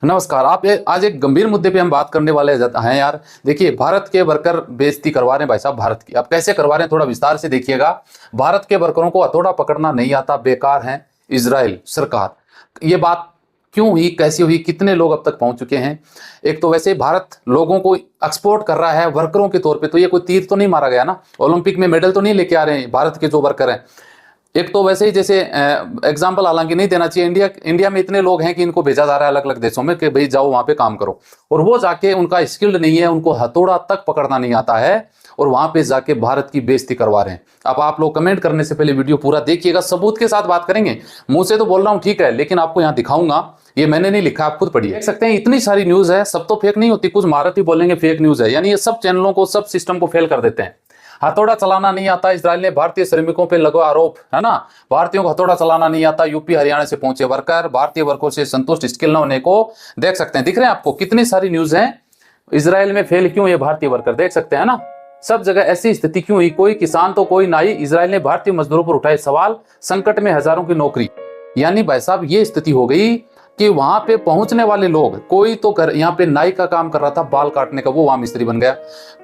नमस्कार। आज एक गंभीर मुद्दे पे हम बात करने वाले हैं यार। देखिए, भारत के वर्कर बेइज्जती करवा रहे हैं भाई साहब भारत की। अब कैसे करवा रहे हैं थोड़ा विस्तार से देखिएगा। भारत के वर्करों को हथौड़ा पकड़ना नहीं आता, बेकार है इजराइल सरकार। ये बात क्यों हुई, कैसी हुई, कितने लोग अब तक पहुंच चुके हैं? एक तो वैसे भारत लोगों को एक्सपोर्ट कर रहा है वर्करों के तौर पे, तो ये कोई तीर तो नहीं मारा गया ना, ओलंपिक में मेडल तो नहीं लेके आ रहे हैं भारत के जो वर्कर हैं। एक तो वैसे ही जैसे एग्जाम्पल हालांकि नहीं देना चाहिए, इंडिया में इतने लोग हैं कि इनको भेजा जा रहा है अलग अलग देशों में कि भाई जाओ वहां पे काम करो, और वो जाके उनका स्किल्ड नहीं है, उनको हथौड़ा तक पकड़ना नहीं आता है, और वहां पे जाके भारत की बेइज्जती करवा रहे हैं। अब आप लोग कमेंट करने से पहले वीडियो पूरा देखिएगा, सबूत के साथ बात करेंगे। मुंह से तो बोल रहा हूं ठीक है, लेकिन आपको यहाँ दिखाऊंगा, ये मैंने नहीं लिखा, आप खुद पढ़िए। देख सकते हैं इतनी सारी न्यूज है, सब तो फेक नहीं होती, कुछ महारथी बोलेंगे फेक न्यूज है, यानी ये सब चैनलों को, सब सिस्टम को फेल कर देते हैं। हथौड़ा चलाना नहीं आता इजराइल ने, भारतीय श्रमिकों पे लगा आरोप है ना। भारतीयों को हथौड़ा चलाना नहीं आता। यूपी हरियाणा से पहुंचे वर्कर भारतीय वर्करों से संतुष्ट, स्किल न होने को देख सकते हैं। दिख रहे हैं आपको कितनी सारी न्यूज हैं। इजराइल में फेल क्यों ये भारतीय वर्कर, देख सकते हैं ना। सब जगह ऐसी स्थिति क्यों हुई, कोई किसान तो कोई नाई। इजराइल ने भारतीय मजदूरों पर उठाए सवाल, संकट में हजारों की नौकरी। यानी भाई साहब ये स्थिति हो गई कि वहां पे पहुंचने वाले लोग, कोई तो यहाँ पे नाई का काम कर रहा था, बाल काटने का, वो वहां मिस्त्री बन गया।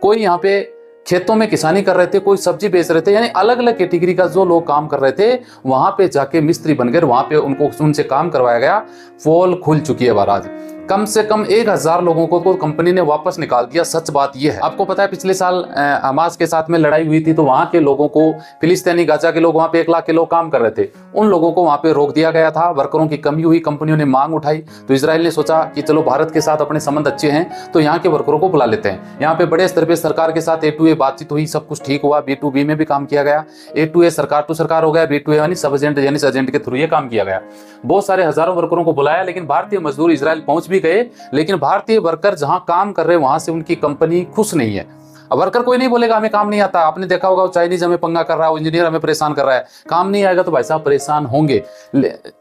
कोई यहाँ पे खेतों में किसानी कर रहे थे, कोई सब्जी बेच रहे थे, यानी अलग अलग कैटेगरी का जो लोग काम कर रहे थे वहां पे जाके मिस्त्री बन गए, वहां पे उनको उनसे काम करवाया गया। पोल खुल चुकी है महाराज। कम से कम 1000 लोगों को कंपनी ने वापस निकाल दिया। सच बात यह है, आपको पता है पिछले साल हमास के साथ में लड़ाई हुई थी, तो वहां के लोगों को, फिलिस्तीनी गाजा के लोग, वहां पे 1 लाख के लोग काम कर रहे थे, उन लोगों को वहां पे रोक दिया गया था। वर्करों की कमी हुई, कंपनियों ने मांग उठाई, तो इजराइल ने सोचा कि चलो भारत के साथ अपने संबंध अच्छे हैं तो यहाँ के वर्करों को बुला लेते हैं। यहाँ पे बड़े स्तर पे सरकार के साथ A2A बातचीत हुई, सब कुछ ठीक हुआ। B2B में भी काम किया गया। A2A सरकार टू सरकार हो गया, B2A यानी सब एजेंट, यानी एजेंट के थ्रू ये काम किया गया। बहुत सारे हजारों वर्करों को बुलाया, लेकिन भारतीय मजदूर इजराइल पहुंच भी गए, लेकिन भारतीय वर्कर जहां काम कर रहे हैं वहां से उनकी कंपनी खुश नहीं है। अब वर्कर कोई नहीं बोलेगा हमें काम नहीं आता। आपने देखा होगा, चाइनीज हमें पंगा कर रहा है, इंजीनियर हमें परेशान कर रहा है। काम नहीं आएगा तो भाई साहब परेशान होंगे।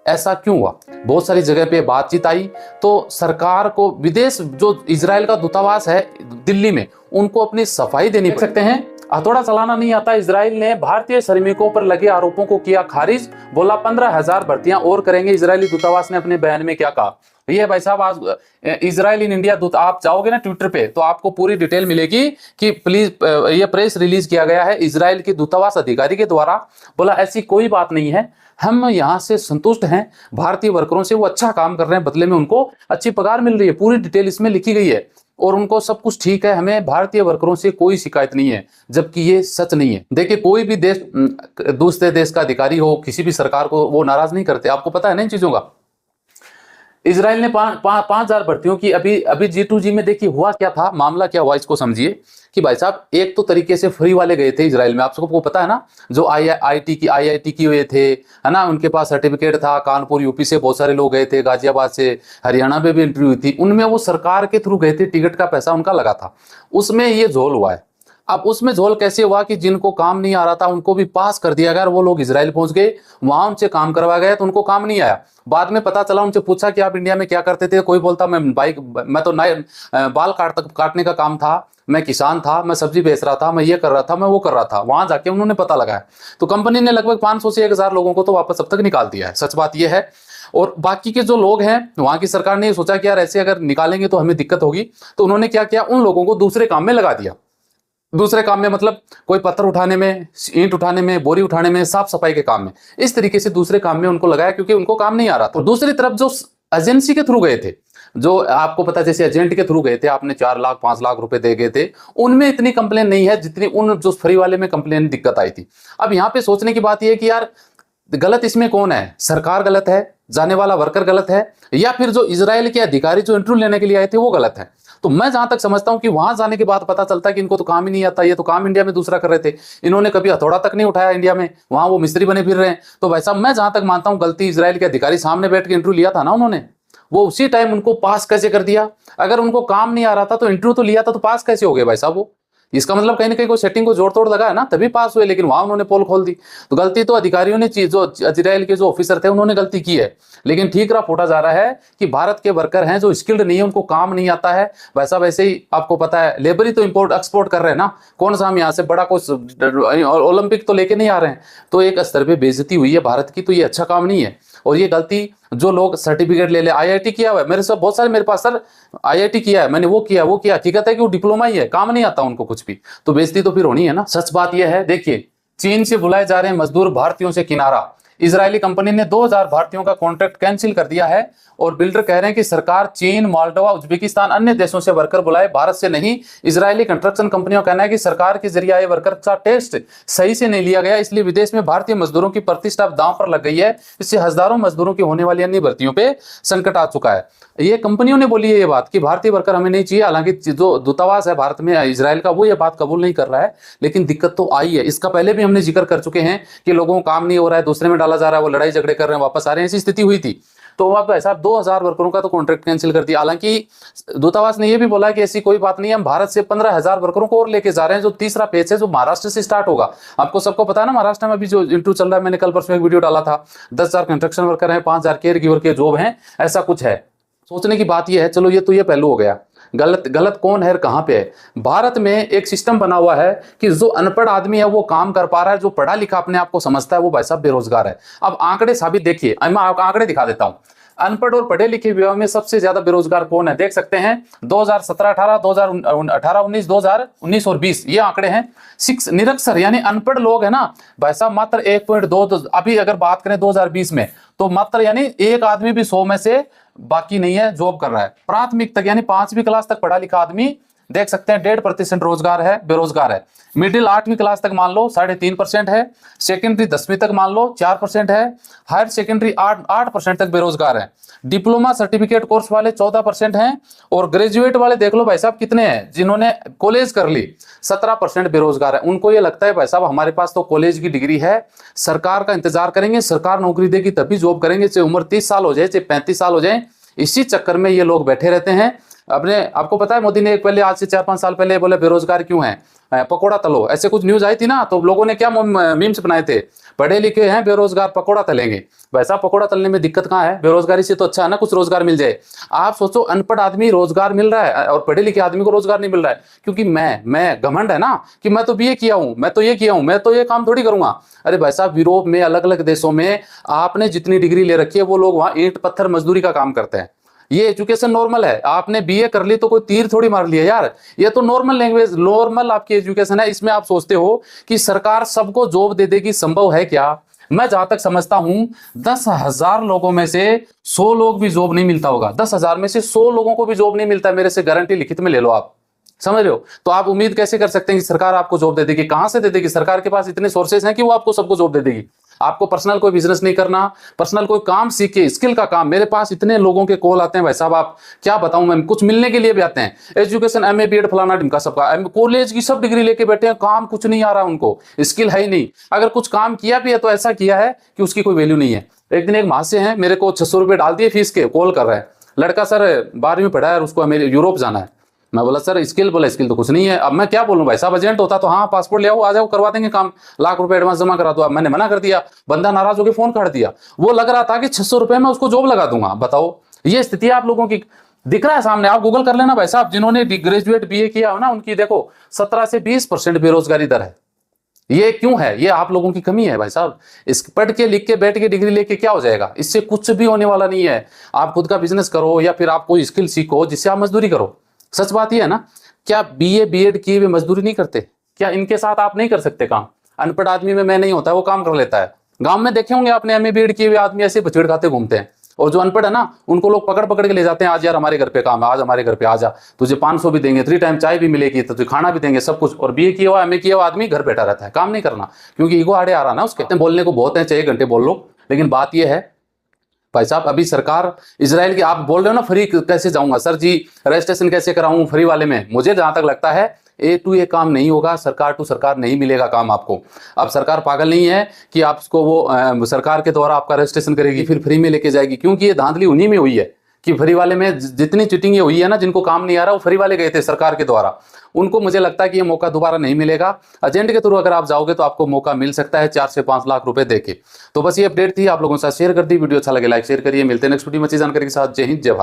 ऐसा क्यों हुआ? बहुत सारी जगह पे बातचीत आई, तो सरकार को विदेश, जो इजराइल का दूतावास है दिल्ली में, उनको अपनी सफाई देनी पड़ सकते हैं। हथौड़ा चलाना नहीं आता इजराइल ने भारतीय श्रमिकों पर लगे आरोपों को किया खारिज, बोला 15,000 भर्तियां और करेंगे। इजरायली दूतावास ने अपने बयान में क्या कहा? ये भाई साहब आज इजराइल इन इंडिया दूत, आप जाओगे ना ट्विटर पे तो आपको पूरी डिटेल मिलेगी कि प्लीज, ये प्रेस रिलीज किया गया है इजराइल के दूतावास अधिकारी के द्वारा। बोला ऐसी कोई बात नहीं है, हम यहाँ से संतुष्ट हैं भारतीय वर्करों से, वो अच्छा काम कर रहे हैं, बदले में उनको अच्छी पगार मिल रही है। पूरी डिटेल इसमें लिखी गई है और उनको सब कुछ ठीक है, हमें भारतीय वर्करों से कोई शिकायत नहीं है, जबकि ये सच नहीं है। देखिए, कोई भी देश, दूसरे देश का अधिकारी हो, किसी भी सरकार को वो नाराज नहीं करते। आपको पता है ना इन चीजों का। इजराइल ने 5,000 भर्तियों की अभी G2G में देखिए हुआ क्या था, मामला क्या हुआ, इसको समझिए कि भाई साहब एक तो तरीके से फ्री वाले गए थे इजराइल में, आप सबको पता है ना, जो IIT की हुए थे, है ना, उनके पास सर्टिफिकेट था। कानपुर यूपी से बहुत सारे लोग गए थे, गाजियाबाद से, हरियाणा में भी इंटरव्यू हुई थी, उनमें वो सरकार के थ्रू गए थे, टिकट का पैसा उनका लगा था, उसमें ये झोल हुआ है। अब उसमें झोल कैसे हुआ कि जिनको काम नहीं आ रहा था उनको भी पास कर दिया गया, वो लोग इजराइल पहुंच गए, वहां उनसे काम करवाया गया तो उनको काम नहीं आया। बाद में पता चला, उनसे पूछा कि आप इंडिया में क्या करते थे, कोई बोलता मैं तो बाल काटने का काम था, मैं किसान था, मैं सब्जी बेच रहा था, मैं ये कर रहा था, मैं वो कर रहा था। वहां जाके उन्होंने पता लगाया तो कंपनी ने लगभग 500 से 1000 लोगों को तो वापस अब तक निकाल दिया है। सच बात यह है। और बाकी के जो लोग हैं, वहां की सरकार ने सोचा कि यार ऐसे अगर निकालेंगे तो हमें दिक्कत होगी, तो उन्होंने क्या किया, उन लोगों को दूसरे काम में लगा दिया। दूसरे काम में मतलब कोई पत्थर उठाने में, ईंट उठाने में, बोरी उठाने में, साफ सफाई के काम में, इस तरीके से दूसरे काम में उनको लगाया, क्योंकि उनको काम नहीं आ रहा था। तो दूसरी तरफ जो एजेंसी के थ्रू गए थे, जो आपको पता है जैसे एजेंट के थ्रू गए थे, आपने 4 लाख 5 लाख रुपए दे गए थे, उनमें इतनी कंप्लेन नहीं है जितनी उन जो फ्री वाले में कंप्लेन दिक्कत आई थी। अब यहाँ पे सोचने की बात यह है कि यार गलत इसमें कौन है? सरकार गलत है, जाने वाला वर्कर गलत है, या फिर जो इजराइल के अधिकारी जो इंटरव्यू लेने के लिए आए थे वो गलत है? तो मैं जहां तक समझता हूं कि वहां जाने के बाद पता चलता है कि इनको तो काम ही नहीं आता, ये तो काम इंडिया में दूसरा कर रहे थे, इन्होंने कभी हथौड़ा तक नहीं उठाया इंडिया में, वहां वो मिस्त्री बने फिर रहे हैं। तो भाई साहब मैं जहां तक मानता हूं गलती इजराइल के अधिकारी, सामने बैठ के इंटरव्यू लिया था ना उन्होंने, वो उसी टाइम उनको पास कैसे कर दिया? अगर उनको काम नहीं आ रहा था तो इंटरव्यू तो लिया था, तो पास कैसे हो गए भाई साहब वो? इसका मतलब कहीं ना कहीं कोई सेटिंग को जोड़ तोड़ लगा है ना, तभी पास हुए, लेकिन वहां उन्होंने पोल खोल दी। तो गलती तो अधिकारियों ने, जो इजराइल के जो ऑफिसर थे उन्होंने गलती की है, लेकिन ठीक रहा फूटा जा रहा है कि भारत के वर्कर हैं जो स्किल्ड नहीं है, उनको काम नहीं आता है। वैसा वैसे ही आपको पता है लेबर ही तो इंपोर्ट एक्सपोर्ट कर रहे हैं ना, कौन सा हम यहाँ से बड़ा कुछ ओलंपिक तो लेके नहीं आ रहे हैं। तो एक स्तर पे बेइज्जती हुई है भारत की, तो ये अच्छा काम नहीं है। और ये गलती जो लोग सर्टिफिकेट ले ले, आईआईटी किया हुआ है, मेरे से बहुत सारे मेरे पास सर आईआईटी किया है, मैंने वो किया, हकीकत है कि वो डिप्लोमा ही है, काम नहीं आता उनको कुछ भी, तो बेइज्जती तो फिर होनी है ना। सच बात यह है, देखिए चीन से बुलाए जा रहे हैं मजदूर, भारतीयों से किनारा। इजरायली कंपनी ने 2000 भारतीयों का कॉन्ट्रैक्ट कैंसिल कर दिया है और बिल्डर कह रहे हैं कि सरकार चीन, मोल्डोवा, उज्बेकिस्तान, अन्य देशों से वर्कर बुलाए, भारत से नहीं। इजरायली कंस्ट्रक्शन कंपनियों का कहना है कि सरकार के जरिए आए वर्कर का टेस्ट सही से नहीं लिया गया, इसलिए विदेश में भारतीय मजदूरों की प्रतिष्ठा दांव पर लग गई है। इससे हजारों मजदूरों की होने वाली अन्य भर्तियों पे संकट आ चुका है। ये कंपनियों ने बोली है ये बात कि भारतीय वर्कर हमें नहीं चाहिए, हालांकि जो दूतावास है भारत में इजराइल का वो ये बात कबूल नहीं कर रहा है, लेकिन दिक्कत तो आई है। इसका पहले भी हमने जिक्र कर चुके हैं कि लोगों को काम नहीं हो रहा है, दूसरे में डाला जा रहा है, वो लड़ाई झगड़े कर रहे हैं, वापस आ रहे हैं, ऐसी स्थिति हुई थी। तो अब ऐसा 2000 वर्करों का तो कॉन्ट्रैक्ट कैंसिल कर दिया। हालांकि दूतावास ने यह भी बोला कि ऐसी कोई बात नहीं है, हम भारत से 15,000 वर्करों को और लेके जा रहे हैं। जो तीसरा पेज है जो महाराष्ट्र से स्टार्ट होगा, आपको सबको पता है ना महाराष्ट्र में अभी जो इंटरव्यू चल रहा है, मैंने कल परसों एक वीडियो डाला था, 10,000 कंस्ट्रक्शन वर्कर हैं, 5,000 केयर गिवर के जॉब हैं, ऐसा कुछ है। सोचने की बात यह है, चलो ये पहलू हो गया। गलत कौन है, कहां पे है? भारत में एक सिस्टम बना हुआ है कि जो अनपढ़ आदमी है वो काम कर पा रहा है, जो पढ़ा लिखा अपने आप को समझता है वो भाई साहब बेरोजगार है। अब आंकड़े साबित देखिए, मैं आपको आंकड़े दिखा देता हूं। अनपढ़ और पढ़े लिखे विभाग में सबसे ज्यादा बेरोजगार कौन है, देख सकते हैं 2017-18, 2018-19, 2019 और 20, ये आंकड़े हैं। निरक्षर यानी अनपढ़ लोग है ना भाई साहब, मात्र 1.2। अभी अगर बात करें 2020 में, तो मात्र यानी एक आदमी भी 100 में से बाकी नहीं है जॉब कर रहा है। प्राथमिक तक यानी 5वीं क्लास तक पढ़ा लिखा आदमी देख सकते हैं 1.5% रोजगार है, बेरोजगार है। मिडिल 8वीं क्लास तक मान लो 3.5% है, सेकेंडरी 10वीं तक मान लो 4% है, हायर सेकेंडरी 8% तक बेरोजगार है। डिप्लोमा सर्टिफिकेट कोर्स वाले 14% हैं, और ग्रेजुएट वाले देख लो भाई साहब कितने हैं, जिन्होंने कॉलेज कर ली 17% बेरोजगार है। उनको ये लगता है भाई साहब हमारे पास तो कॉलेज की डिग्री है, सरकार का इंतजार करेंगे, सरकार नौकरी देगी तभी जॉब करेंगे, चाहे उम्र 30 साल हो जाए चाहे 35 साल हो जाए। इसी चक्कर में ये लोग बैठे रहते हैं। आपको पता है मोदी ने एक पहले आज से 4-5 साल पहले बोले बेरोजगार क्यों है, पकोड़ा तलो, ऐसे कुछ न्यूज आई थी ना, तो लोगों ने क्या मीम्स बनाए थे, पढ़े लिखे हैं बेरोजगार पकोड़ा तलेंगे। वैसा पकोड़ा तलने में दिक्कत कहाँ है, बेरोजगारी से तो अच्छा है ना कुछ रोजगार मिल जाए। आप सोचो अनपढ़ आदमी रोजगार मिल रहा है और पढ़े लिखे आदमी को रोजगार नहीं मिल रहा है, क्योंकि मैं घमंड है ना कि मैं तो बीए किया हूं, मैं तो ये किया हूं, मैं तो ये काम थोड़ी करूंगा। अरे भाई साहब यूरोप में अलग अलग देशों में आपने जितनी डिग्री ले रखी है वो लोग वहां ईंट पत्थर मजदूरी का काम करते हैं। ये एजुकेशन नॉर्मल है, आपने बीए कर ली तो कोई तीर थोड़ी मार लिया यार, ये तो नॉर्मल लैंग्वेज, नॉर्मल आपकी एजुकेशन है। इसमें आप सोचते हो कि सरकार सबको जॉब दे देगी, संभव है क्या? मैं जहां तक समझता हूं 10,000 लोगों में से 100 लोग भी जॉब नहीं मिलता होगा, 10,000 में से 100 लोगों को भी जॉब नहीं मिलता है, मेरे से गारंटी लिखित में ले लो आप, समझ रहे हो? तो आप उम्मीद कैसे कर सकते हैं कि सरकार आपको जॉब दे देगी? कहां से दे देगी? सरकार के पास इतने सोर्सेज हैं कि वो आपको सबको जॉब दे देगी। आपको पर्सनल कोई बिजनेस नहीं करना, पर्सनल कोई काम सीखे, स्किल का काम। मेरे पास इतने लोगों के कॉल आते हैं भाई साहब, आप क्या बताऊं, मैं कुछ मिलने के लिए भी आते हैं, एजुकेशन एमए बीएड फलाना ढिमका सबका, कॉलेज की सब डिग्री लेके बैठे हैं, काम कुछ नहीं आ रहा उनको, स्किल है ही नहीं। अगर कुछ काम किया भी है तो ऐसा किया है कि उसकी कोई वैल्यू नहीं है। एक दिन एक महाशय हैं, मेरे को 600 रुपए डाल दिए फीस के, कॉल कर रहा है, लड़का सर 12वीं पढ़ा है और उसको यूरोप जाना है। मैं बोला सर स्किल, बोला स्किल तो कुछ नहीं है। अब मैं क्या बोलूं भाई साहब, एजेंट होता तो हाँ पासपोर्ट ले आओ, आ जाओ, करवा देंगे काम, लाख रुपए एडवांस जमा करा दो। अब मैंने मना कर दिया, बंदा नाराज होकर फोन काट दिया। वो लग रहा था कि 600 रुपए में उसको जॉब लगा दूंगा। बताओ, ये स्थिति आप लोगों की दिख रहा है सामने, आप गूगल कर लेना भाई साहब, जिन्होंने ग्रेजुएट बीए किया हो ना, उनकी देखो 17 से 20% बेरोजगारी दर है। ये क्यों है? ये आप लोगों की कमी है भाई साहब। इस पढ़ के लिख के बैठ के डिग्री लेके क्या हो जाएगा? इससे कुछ भी होने वाला नहीं है। आप खुद का बिजनेस करो या फिर आप कोई स्किल सीखो जिससे आप मजदूरी करो। सच बात ये है ना, क्या बीए बीएड किए हुए मजदूरी नहीं करते? क्या इनके साथ आप नहीं कर सकते काम? अनपढ़ आदमी में मैं नहीं होता, वो काम कर लेता है। गांव में देखे होंगे आपने, एमए बीएड किए हुए आदमी ऐसे बछेड़ खाते घूमते हैं, और जो अनपढ़ है ना उनको लोग पकड़ पकड़ के ले जाते हैं, आज यार हमारे घर पे काम है, आज हमारे घर पे आ जा, तुझे 500 भी देंगे, 3 टाइम चाय भी मिलेगी, तुझे खाना भी देंगे, सब कुछ। और बीए किया हुआ एमए किया हुआ आदमी घर बैठा रहता है, काम नहीं करना, क्योंकि ईगो आड़े आ रहा ना उसके। बोलने को बहुत है, 6 घंटे बोल लो, लेकिन बात यह है भाई साहब, अभी सरकार इजराइल की, आप बोल रहे हो ना फ्री कैसे जाऊंगा सर जी, रजिस्ट्रेशन कैसे कराऊं फ्री वाले में, मुझे जहां तक लगता है ए टू ए काम नहीं होगा, सरकार टू सरकार नहीं मिलेगा काम आपको। अब सरकार पागल नहीं है कि आपको वो सरकार के द्वारा आपका रजिस्ट्रेशन करेगी फिर फ्री में लेके जाएगी, क्योंकि ये धांधली उन्हीं में हुई है कि फ्री वाले में जितनी चिटिंग हुई है ना, जिनको काम नहीं आ रहा वो फ्री वाले गए थे सरकार के द्वारा, उनको मुझे लगता है कि ये मौका दोबारा नहीं मिलेगा। एजेंट के थ्रू अगर आप जाओगे तो आपको मौका मिल सकता है 4 से 5 लाख रुपए देके। तो बस ये अपडेट थी, आप लोगों के साथ शेयर कर दी। वीडियो अच्छा लगे लाइक शेयर करिए, मिलते हैं नेक्स्ट वीडियो में अच्छी जानकारी के साथ। जय हिंद, जय भारत।